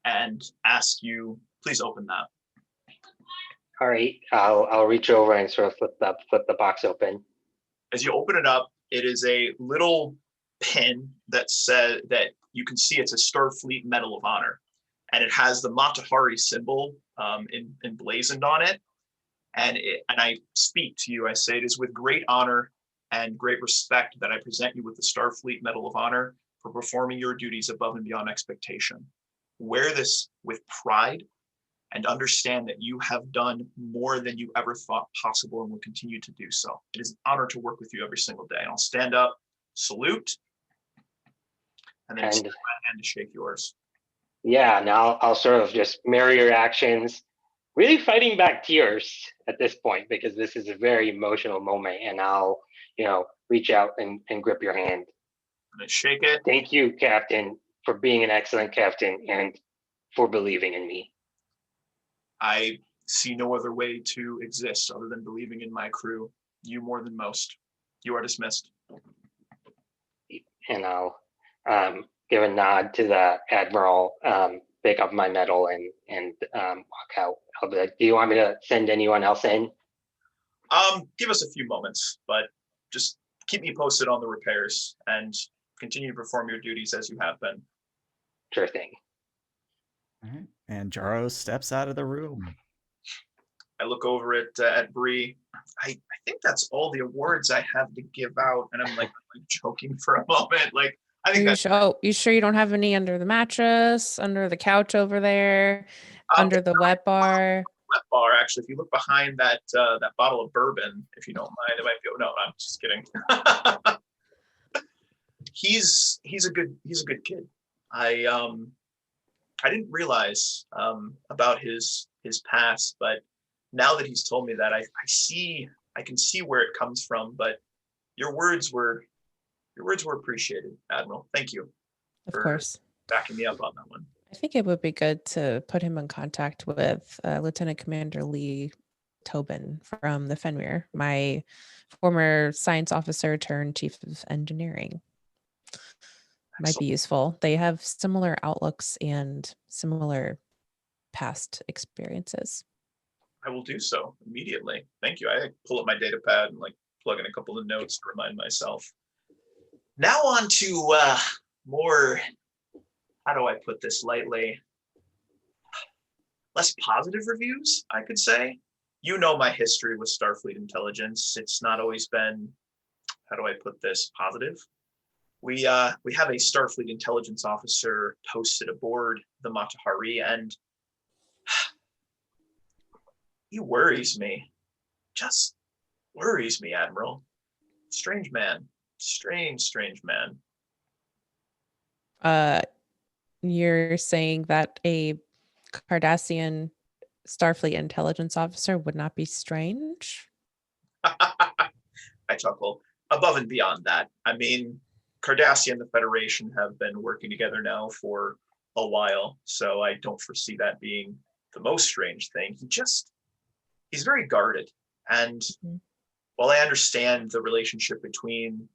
and ask you, please open that. All right, I'll reach over and sort of flip the box open. As you open it up, it is a little pin that says that you can see it's a Starfleet Medal of Honor, and it has the Matahari symbol emblazoned on it. And I speak to you. I say, it is with great honor and great respect that I present you with the Starfleet Medal of Honor for performing your duties above and beyond expectation. Wear this with pride and understand that you have done more than you ever thought possible and will continue to do so. It is an honor to work with you every single day. And I'll stand up, salute, and then extend my hand to shake yours. Yeah, now I'll sort of just mirror your actions, really fighting back tears at this point because this is a very emotional moment, and I'll, reach out and grip your hand. I'm gonna shake it. Thank you, Captain, for being an excellent captain and for believing in me. I see no other way to exist other than believing in my crew. You more than most. You are dismissed. And I'll give a nod to the Admiral, pick up my medal and walk out. I'll be like, do you want me to send anyone else in? Give us a few moments, but just keep me posted on the repairs and continue to perform your duties as you have been. Sure thing. All right. And Jaro steps out of the room. I look over at Bree. I think that's all the awards I have to give out, and I'm like joking for a moment. Like I think that's You sure you don't have any under the mattress, under the couch over there, under the wet bar? Wet bar. Actually, if you look behind that that bottle of bourbon, if you don't mind, it might be. No, I'm just kidding. He's a good kid. I didn't realize about his past, but now that he's told me that, I can see where it comes from. But your words were appreciated, Admiral. Thank you. Of course. Backing me up on that one. I think it would be good to put him in contact with Lieutenant Commander Lee Tobin from the Fenrir, my former science officer turned chief of engineering. Might be useful. They have similar outlooks and similar past experiences. I will do so immediately. Thank you. I pull up my data pad and plug in a couple of notes to remind myself. Now on to more, how do I put this lightly? Less positive reviews, I could say. You know my history with Starfleet intelligence. It's not always been, how do I put this, positive. We have a Starfleet intelligence officer posted aboard the Mata Hari, and he worries me. Just worries me, Admiral. Strange man. Strange man. You're saying that a Cardassian Starfleet intelligence officer would not be strange? I chuckle. Above and beyond that, I mean, Cardassian and the Federation have been working together now for a while, so I don't foresee that being the most strange thing. He's very guarded. And while I understand the relationship between,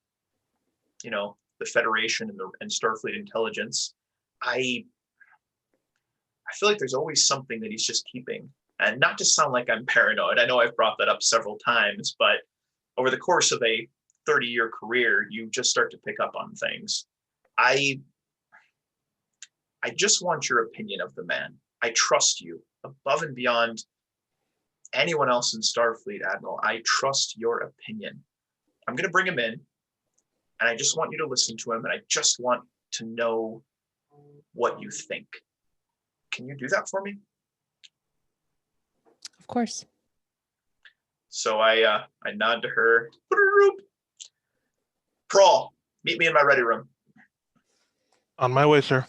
the Federation and Starfleet intelligence, I feel like there's always something that he's just keeping. And not to sound like I'm paranoid, I know I've brought that up several times, but over the course of a 30-year career, you just start to pick up on things. I just want your opinion of the man. I trust you above and beyond anyone else in Starfleet, Admiral. I trust your opinion. I'm going to bring him in, and I just want you to listen to him, and I just want to know what you think. Can you do that for me? Of course. So I nod to her. Prawl, meet me in my ready room. On my way, sir.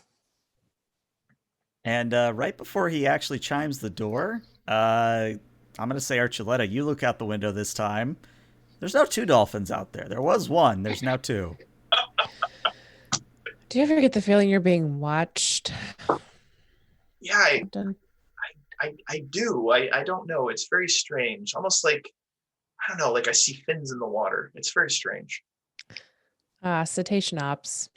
And right before he actually chimes the door, I'm going to say, Archuleta, you look out the window this time. There's no 2 dolphins out there. There was 1. There's now 2. Do you ever get the feeling you're being watched? Yeah, I do. I don't know. It's very strange. Almost like, I don't know, like I see fins in the water. It's very strange. Cetacean ops.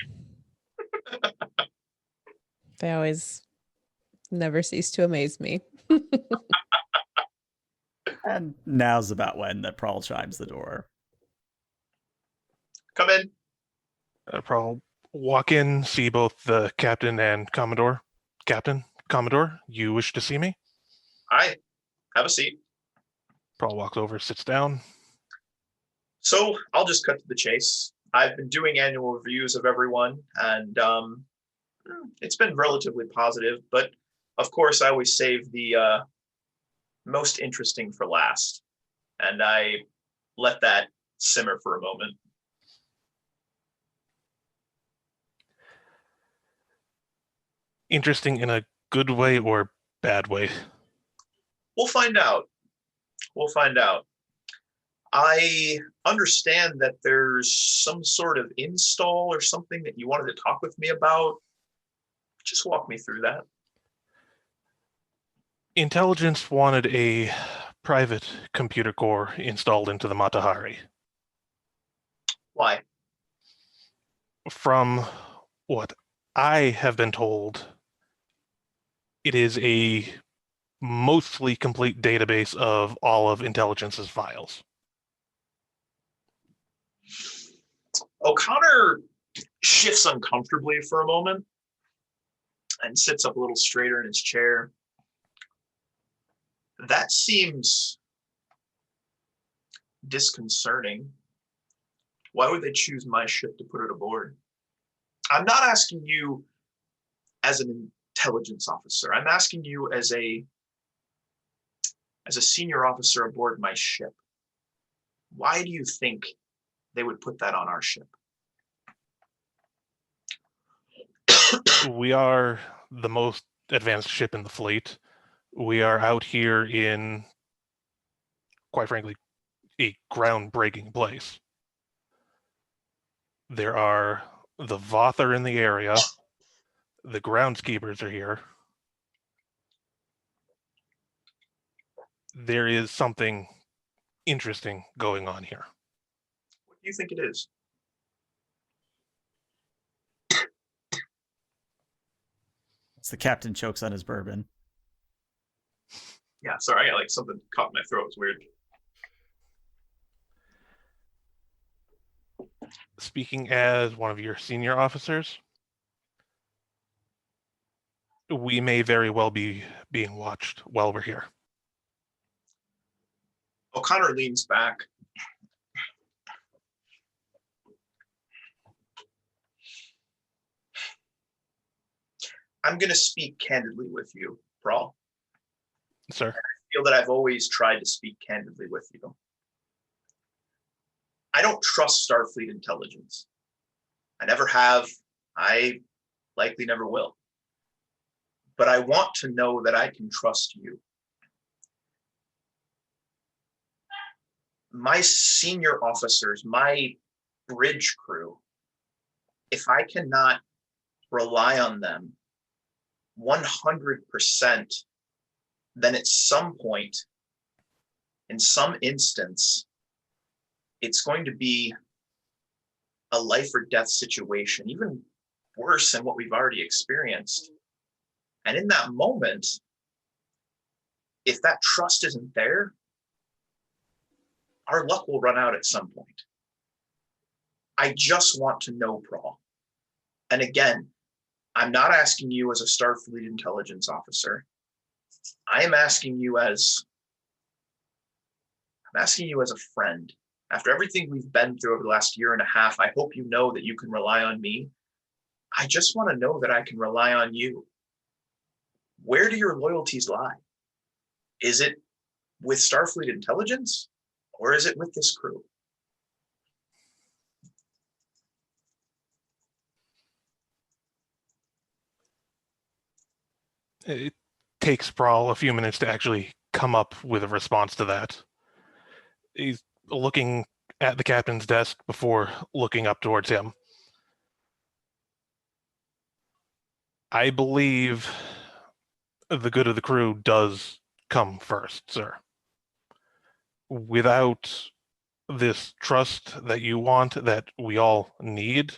They always never cease to amaze me. And now's about when that Prawl chimes the door. Come in. I'll walk in, see both the captain and Commodore. Captain, Commodore, you wish to see me? Hi. Have a seat. Prawl walks over, sits down. So I'll just cut to the chase. I've been doing annual reviews of everyone, and it's been relatively positive. But of course, I always save the most interesting for last, and I let that simmer for a moment. Interesting in a good way or bad way? We'll find out. We'll find out. I understand that there's some sort of install or something that you wanted to talk with me about. Just walk me through that. Intelligence wanted a private computer core installed into the Matahari. Why? From what I have been told, it is a mostly complete database of all of Intelligence's files. O'Connor shifts uncomfortably for a moment and sits up a little straighter in his chair. That seems disconcerting. Why would they choose my ship to put it aboard? I'm not asking you as an intelligence officer. I'm asking you as a senior officer aboard my ship. Why do you think they would put that on our ship? We are the most advanced ship in the fleet. We are out here in, quite frankly, a groundbreaking place. There are the Voth are in the area. The groundskeepers are here. There is something interesting going on here. What do you think it is? As the captain chokes on his bourbon. Yeah, sorry, I got like something caught in my throat. It's weird. Speaking as one of your senior officers, we may very well be being watched while we're here. O'Connor leans back. I'm going to speak candidly with you, Brawl. Sir? I feel that I've always tried to speak candidly with you. I don't trust Starfleet intelligence. I never have. I likely never will. But I want to know that I can trust you. My senior officers, my bridge crew, if I cannot rely on them 100%, then at some point, in some instance, it's going to be a life or death situation, even worse than what we've already experienced. And in that moment, if that trust isn't there, our luck will run out at some point. I just want to know, Prawl. And again, I'm not asking you as a Starfleet intelligence officer. I am asking you as a friend. After everything we've been through over the last year and a half, I hope you know that you can rely on me. I just want to know that I can rely on you. Where do your loyalties lie? Is it with Starfleet intelligence, or is it with this crew? It takes Brawl a few minutes to actually come up with a response to that. He's looking at the captain's desk before looking up towards him. I believe the good of the crew does come first, sir. Without this trust that you want, that we all need,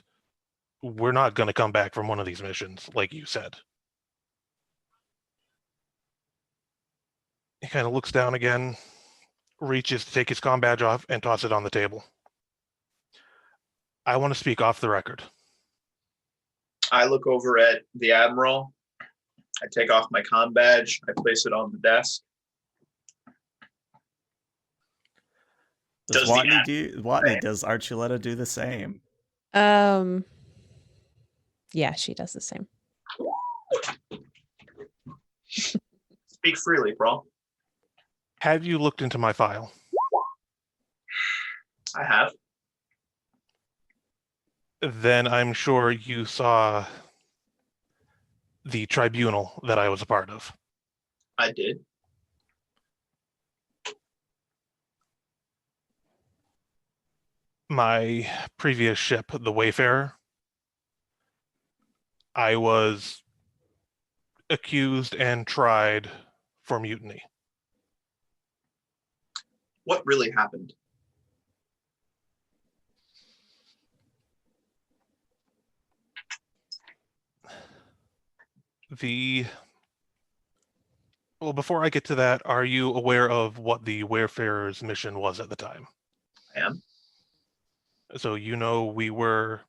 we're not going to come back from one of these missions, like you said. He kind of looks down again, reaches to take his comm badge off and toss it on the table. I want to speak off the record. I look over at the Admiral. I take off my comm badge. I place it on the desk. Does Does the Watney, does Archuleta do the same? Yeah, she does the same. speak freely, bro? Have you looked into my file? I have. Then I'm sure you saw the tribunal that I was a part of. I did. My previous ship, the Wayfarer, I was accused and tried for mutiny. What really happened? Well, before I get to that, are you aware of what the Wayfarer's mission was at the time? I am. So you know we were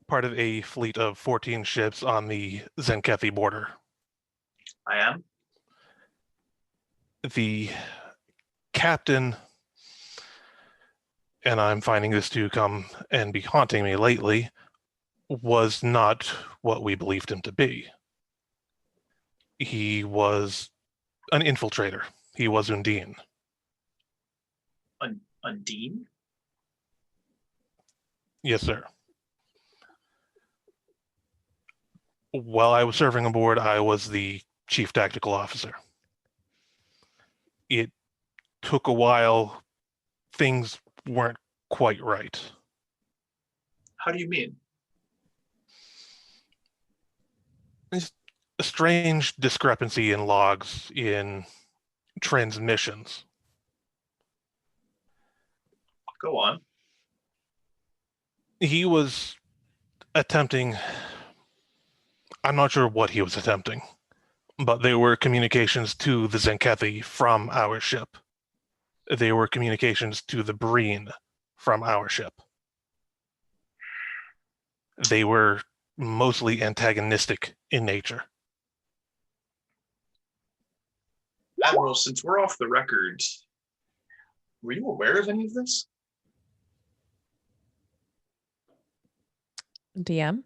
part of a fleet of 14 ships on the Zenkethi border. I am. The captain, and I'm finding this to come and be haunting me lately, was not what we believed him to be. He was an infiltrator. He was Undine. Undine? Yes, sir. While I was serving aboard, I was the chief tactical officer. It took a while. Things weren't quite right. How do you mean? There's a strange discrepancy in logs in transmissions. Go on. He was attempting, I'm not sure what he was attempting, but there were communications to the Zenkethi from our ship. There were communications to the Breen from our ship. They were mostly antagonistic in nature. Admiral, since we're off the record, were you aware of any of this? DM?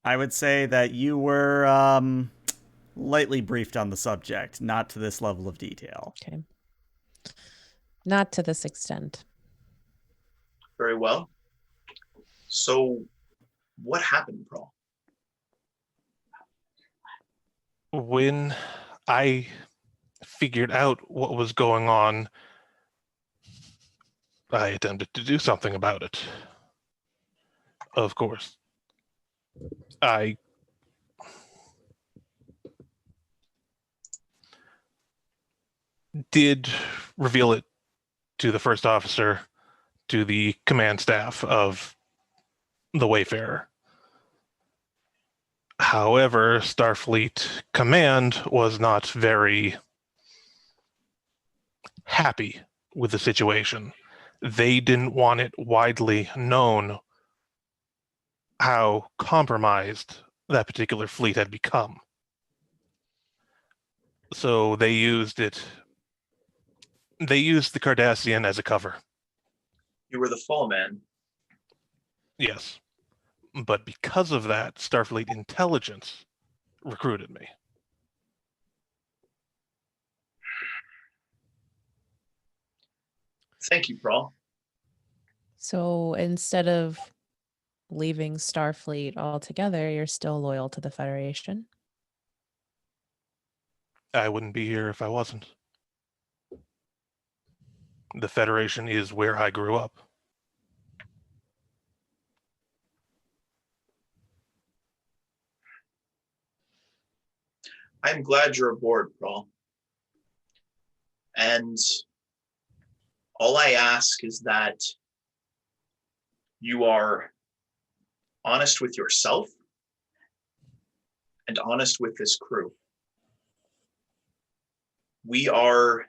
I would say that you were lightly briefed on the subject, not to this level of detail. Okay. Not to this extent. Very well. So, what happened, Pearl? When I figured out what was going on, I attempted to do something about it. Of course. I did reveal it to the first officer, to the command staff of the Wayfarer. However, Starfleet Command was not very happy with the situation. They didn't want it widely known how compromised that particular fleet had become. So they used the Cardassian as a cover. You were the fall man. Yes. But because of that, Starfleet Intelligence recruited me. Thank you, Pearl. So instead of leaving Starfleet altogether, you're still loyal to the Federation? I wouldn't be here if I wasn't. The Federation is where I grew up. I'm glad you're aboard, Pearl. And all I ask is that you are honest with yourself and honest with this crew. We are,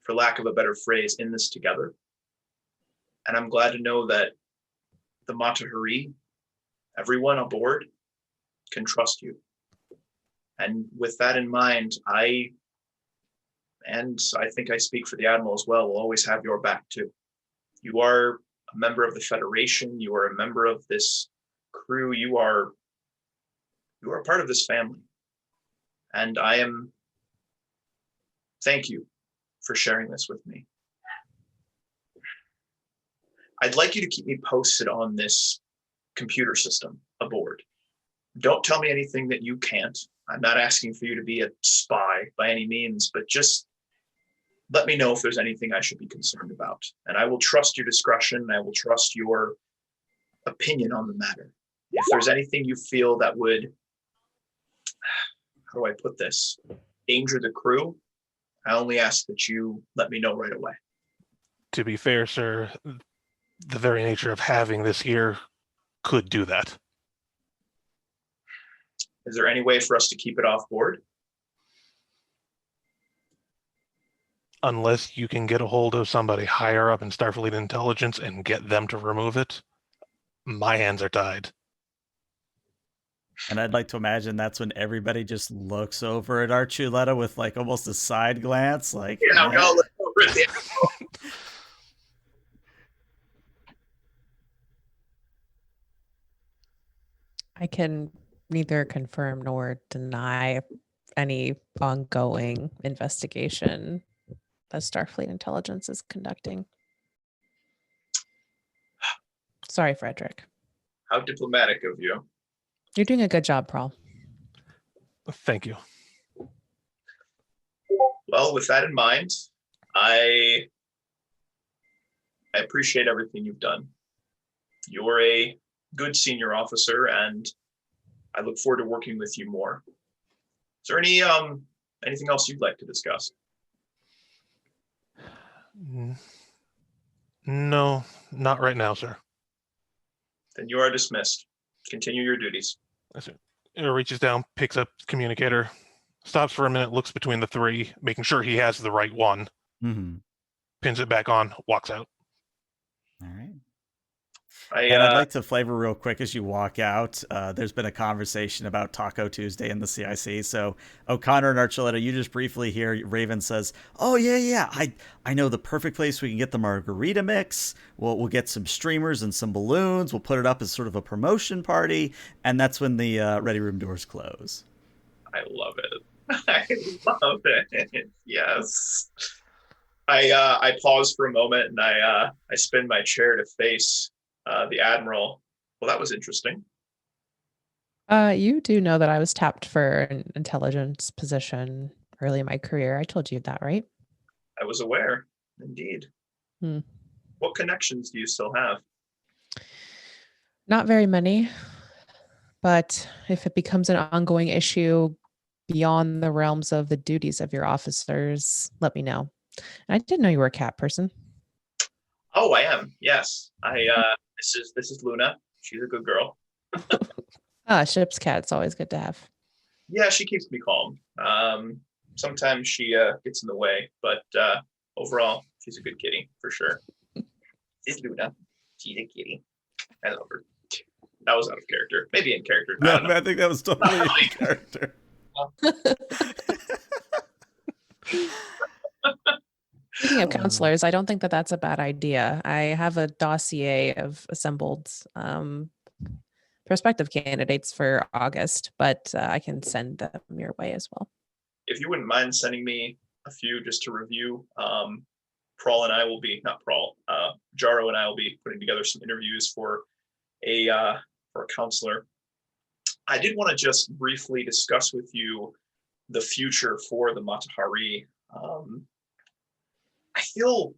for lack of a better phrase, in this together. And I'm glad to know that the Mata Hari, everyone aboard, can trust you. And with that in mind, I and I think I speak for the Admiral as well, will always have your back too. You are a member of the Federation. You are a member of this crew. You are part of this family. And thank you for sharing this with me. I'd like you to keep me posted on this computer system aboard. Don't tell me anything that you can't. I'm not asking for you to be a spy by any means, but just let me know if there's anything I should be concerned about. And I will trust your discretion. I will trust your opinion on the matter. If there's anything you feel that would, how do I put this, danger the crew, I only ask that you let me know right away. To be fair, sir, the very nature of having this here could do that. Is there any way for us to keep it off board? Unless you can get a hold of somebody higher up in Starfleet intelligence and get them to remove it, my hands are tied. And I'd like to imagine that's when everybody just looks over at Archuleta with like almost a side glance, like, Yeah, eh. no, let's go over it. I can neither confirm nor deny any ongoing investigation that Starfleet intelligence is conducting. Sorry, Frederick. How diplomatic of you. You're doing a good job, Prawl. Thank you. Well, with that in mind, I appreciate everything you've done. You're a good senior officer, and I look forward to working with you more. Is there anything else you'd like to discuss? No, not right now, sir. Then you are dismissed. Continue your duties. It reaches down, picks up the communicator, stops for a minute, looks between the three, making sure he has the right one, pins it back on, walks out. All right. And I'd like to flavor real quick as you walk out. There's been a conversation about Taco Tuesday in the CIC. So O'Connor and Archuleta, you just briefly hear Raven says, "Oh yeah. I know the perfect place we can get the margarita mix. We'll get some streamers and some balloons. We'll put it up as sort of a promotion party, and that's when the ready room doors close." I love it. I love it. Yes. I pause for a moment and I spin my chair to face the Admiral. Well, that was interesting. You do know that I was tapped for an intelligence position early in my career. I told you that, right? I was aware, indeed. What connections do you still have? Not very many, but if it becomes an ongoing issue beyond the realms of the duties of your officers, let me know. And I didn't know you were a cat person. Oh, I am. Yes. This is Luna. She's a good girl. Ship's cat. It's always good to have. Yeah, she keeps me calm. Sometimes she gets in the way, but overall, she's a good kitty for sure. It's Luna. She's a kitty. I love her. That was out of character. Maybe in character. No, I think that was totally in character. Speaking of counselors, I don't think that that's a bad idea. I have a dossier of assembled prospective candidates for August, but I can send them your way as well. If you wouldn't mind sending me a few just to review, Prawl and I will be, not Prawl, Jaro and I will be putting together some interviews for a counselor. I did want to just briefly discuss with you the future for the Matahari. I feel,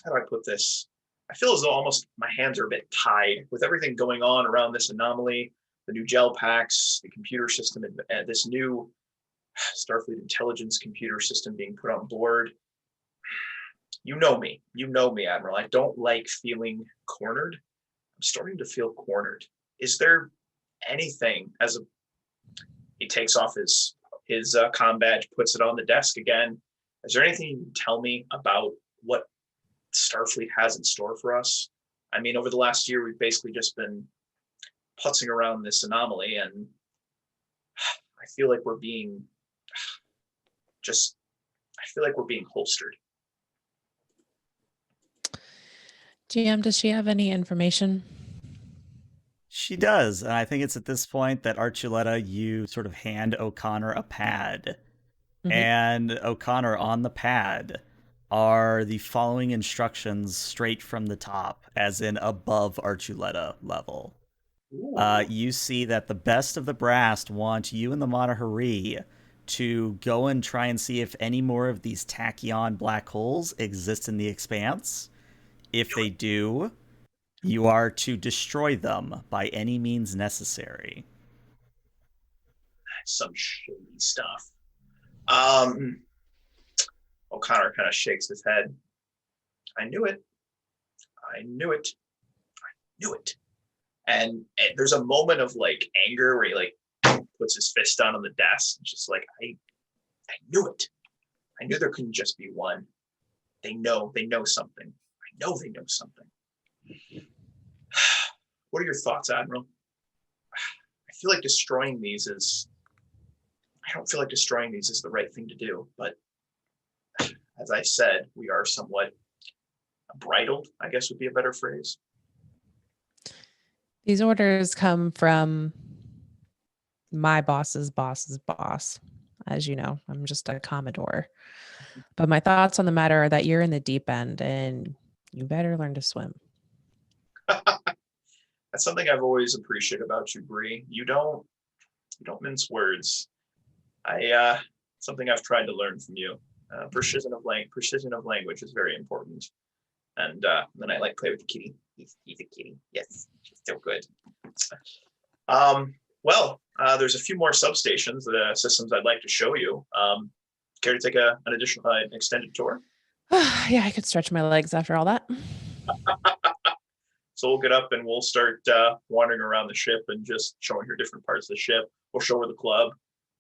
how do I put this? I feel as though almost my hands are a bit tied with everything going on around this anomaly, the new gel packs, the computer system, and this new Starfleet intelligence computer system being put on board. You know me, Admiral. I don't like feeling cornered. I'm starting to feel cornered. Is there anything he takes off his comm badge, puts it on the desk again. Is there anything you can tell me about what Starfleet has in store for us? I mean, over the last year, we've basically just been putzing around this anomaly, and I feel like we're being just I feel like we're being holstered. GM, does she have any information? She does, and I think it's at this point that Archuleta, you sort of hand O'Connor a pad. Mhm. And O'Connor, on the pad are the following instructions straight from the top, as in above Archuleta level. Ooh. You see that the best of the brass want you and the Monahari to go and try and see if any more of these tachyon black holes exist in the expanse. If they do, you are to destroy them by any means necessary. Some shady stuff. O'Connor kind of shakes his head. I knew it. I knew it. I knew it. And there's a moment of like anger where he like puts his fist down on the desk, and just like I knew it. I knew there couldn't just be one. They know something. I know they know something. What are your thoughts, Admiral? I feel like destroying these is. I don't feel like destroying these is the right thing to do, but as I said, we are somewhat bridled, I guess would be a better phrase. These orders come from my boss's boss's boss. As you know, I'm just a Commodore. But my thoughts on the matter are that you're in the deep end and you better learn to swim. That's something I've always appreciated about you, Bree. You don't mince words. Something I've tried to learn from you. Precision of language is very important. And then I like play with the kitty. He's a kitty. Yes, she's so good. There's a few more substations, systems I'd like to show you. Care to take an additional extended tour? Yeah, I could stretch my legs after all that. So we'll get up and we'll start wandering around the ship and just showing her different parts of the ship. We'll show her the club.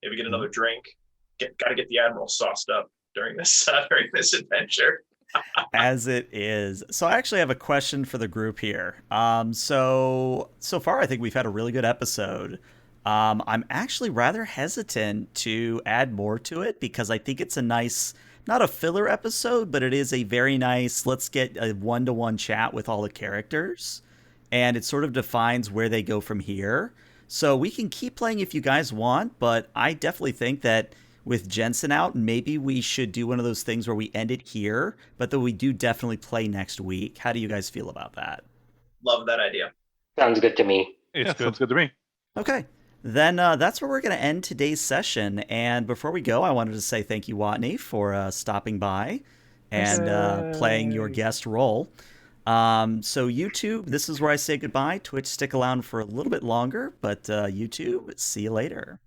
Maybe get another drink. Got to get the Admiral sauced up during this adventure. As it is. So I actually have a question for the group here. So far I think we've had a really good episode. I'm actually rather hesitant to add more to it because I think it's a nice, not a filler episode, but it is a very nice, let's get a one-to-one chat with all the characters. And it sort of defines where they go from here. So we can keep playing if you guys want, but I definitely think that with Jensen out, maybe we should do one of those things where we end it here, but that we do definitely play next week. How do you guys feel about that? Love that idea. Sounds good to me. It's good. Sounds good to me. Okay. Then that's where we're going to end today's session. And before we go, I wanted to say thank you, Watney, for stopping by and playing your guest role. So YouTube, this is where I say goodbye. Twitch, stick around for a little bit longer, but YouTube, see you later.